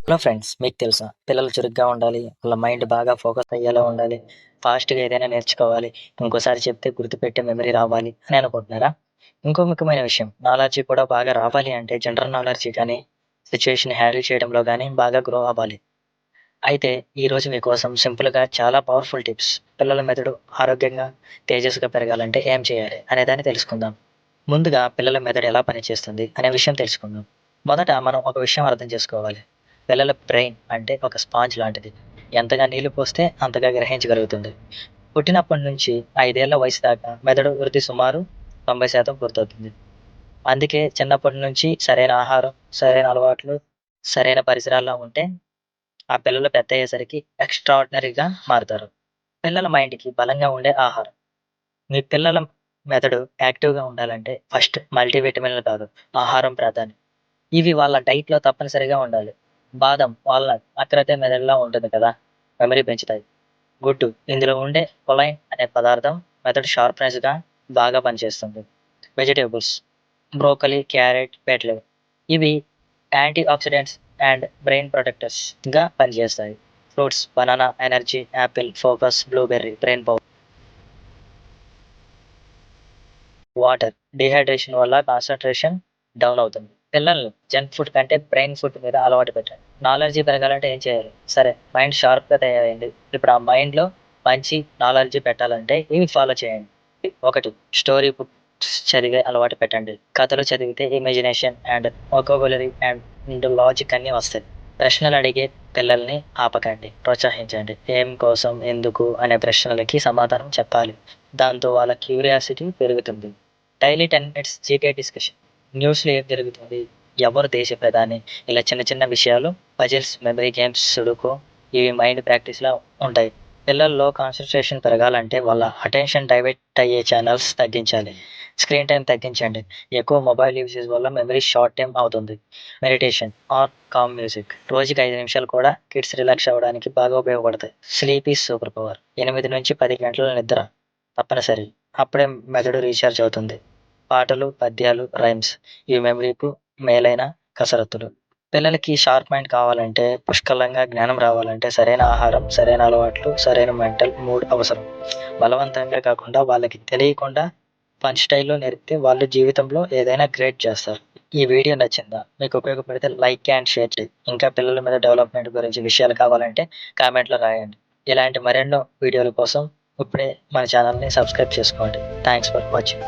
Hello friends, మీకు తెలుసా పిల్లలు చురుగ్గా ఉండాలి, వాళ్ళ మైండ్ బాగా ఫోకస్ అయ్యేలా ఉండాలి, ఫాస్ట్‌గా ఏదైనా నేర్చుకోవాలి, ఇంకోసారి చెప్తే గుర్తుపెట్టే మెమరీ రావాలి అని అనుకుంటున్నారా? ఇంకో ముఖ్యమైన విషయం, నాలెడ్జి కూడా బాగా రావాలి అంటే జనరల్ నాలెడ్జి కానీ, సిట్యుయేషన్ హ్యాండిల్ చేయడంలో గానీ బాగా గ్రో అవ్వాలి. అయితే ఈరోజు మీకోసం సింపుల్‌గా చాలా పవర్‌ఫుల్ టిప్స్. పిల్లల మెదడు ఆరోగ్యంగా, తేజస్సుగా పెరగాలంటే ఏం చేయాలి అనేదాన్ని తెలుసుకుందాం. ముందుగా పిల్లల మెదడు ఎలా పనిచేస్తుంది అనే విషయం తెలుసుకుందాం. మొదట మనం ఒక విషయం అర్థం చేసుకోవాలి. పిల్లల బ్రెయిన్ అంటే ఒక స్పాంజ్ లాంటిది. ఎంతగా నీళ్లు పోస్తే అంతగా గ్రహించగలుగుతుంది. పుట్టినప్పటి నుంచి 5 ఏళ్ల వయసు దాకా మెదడు వృద్ధి సుమారు 90% పూర్తవుతుంది. అందుకే చిన్నప్పటి నుంచి సరైన ఆహారం, సరైన అలవాట్లు, సరైన పరిసరాల్లో ఉంటే ఆ పిల్లలు పెద్దయ్యేసరికి ఎక్స్‌ట్రార్డినరీగా మారుతారు. పిల్లల మైండ్‌కి బలంగా ఉండే ఆహారం. మీ పిల్లల మెదడు యాక్టివ్‌గా ఉండాలంటే ఫస్ట్ మల్టీవిటమిన్‌లు కాదు, ఆహారం ప్రాధాన్యం. ఇవి వాళ్ళ డైట్‌లో తప్పనిసరిగా ఉండాలి. బాదం, వాల్‌నట్ అక్రతే మెదడులో ఉంటుంది కదా! మెమరీ పెంచుతాయి. గుడ్డు, ఇందులో ఉండే కొలైన్ అనే పదార్థం మెదడు షార్ప్‌నెస్‌గా బాగా పనిచేస్తుంది. వెజిటబుల్స్, బ్రోకలీ, క్యారెట్, బీట్రూట్ ఇవి యాంటీ ఆక్సిడెంట్స్ అండ్ బ్రెయిన్ ప్రొటెక్టర్స్‌గా పనిచేస్తాయి. Fruits, banana energy, Apple focus, blueberry brain power. Water, dehydration వల్ల కాన్సంట్రేషన్ డౌన్ అవుతుంది. పిల్లల్ని జంక్ ఫుడ్ కంటే బ్రెయిన్ ఫుడ్ మీద అలవాటు పెట్టండి. నాలెడ్జీ పెరగాలంటే ఏం చేయాలి? సరే, మైండ్ షార్ప్‌గా తయారైంది. ఇప్పుడు ఆ మైండ్‌లో మంచి నాలెడ్జీ పెట్టాలంటే ఇవి ఫాలో చేయండి. 1. స్టోరీ బుక్స్ చదివే అలవాటు పెట్టండి. కథలు చదివితే imagination and vocabulary and logic అన్నీ వస్తాయి. ప్రశ్నలు అడిగే పిల్లల్ని ఆపకండి, ప్రోత్సహించండి. ఏం, కోసం, ఎందుకు అనే ప్రశ్నలకి సమాధానం చెప్పాలి. దాంతో వాళ్ళ క్యూరియాసిటీ పెరుగుతుంది. Daily 10 minutes GK discussion. న్యూస్‌లో ఏం జరుగుతుంది? ఎవరు దేశ ప్రధాని? ఇలా చిన్న చిన్న విషయాలు, పజిల్స్, మెమరీ గేమ్స్, సుడుకో ఇవి మైండ్ ప్రాక్టీస్‌లా ఉంటాయి. పిల్లల్లో కాన్సంట్రేషన్ పెరగాలంటే వాళ్ళ అటెన్షన్ డైవర్ట్ అయ్యే ఛానెల్స్ తగ్గించాలి. స్క్రీన్ టైమ్ తగ్గించండి. ఎక్కువ మొబైల్ యూసేజ్ వల్ల మెమరీ షార్ట్ టైమ్ అవుతుంది. Meditation or calm music. రోజుకి 5 నిమిషాలు కూడా కిడ్స్ రిలాక్స్ అవ్వడానికి బాగా ఉపయోగపడతాయి. Sleep is super power. 8-10 గంటల నిద్ర తప్పనిసరి. అప్పుడే మెదడు రీచార్జ్ అవుతుంది. పాటలు, పద్యాలు, రైమ్స్ ఇవి మెమరీకు మేలైన కసరత్తులు. పిల్లలకి షార్ప్ మైండ్ కావాలంటే, పుష్కలంగా జ్ఞానం రావాలంటే సరైన ఆహారం, సరైన అలవాట్లు, సరైన మెంటల్ మూడ్ అవసరం. బలవంతంగా కాకుండా వాళ్ళకి తెలియకుండా ఫన్ స్టైల్‌లో నేర్పితే వాళ్ళు జీవితంలో ఏదైనా గ్రేట్ చేస్తారు. ఈ వీడియో నచ్చిందా? మీకు ఉపయోగపడితే లైక్ అండ్ షేర్ చేయండి. ఇంకా పిల్లల మీద డెవలప్‌మెంట్ గురించి విషయాలు కావాలంటే కామెంట్‌లో రాయండి. ఇలాంటి మరెన్నో వీడియోల కోసం ఇప్పుడే మన ఛానల్‌ని సబ్స్క్రైబ్ చేసుకోండి. Thanks for watching.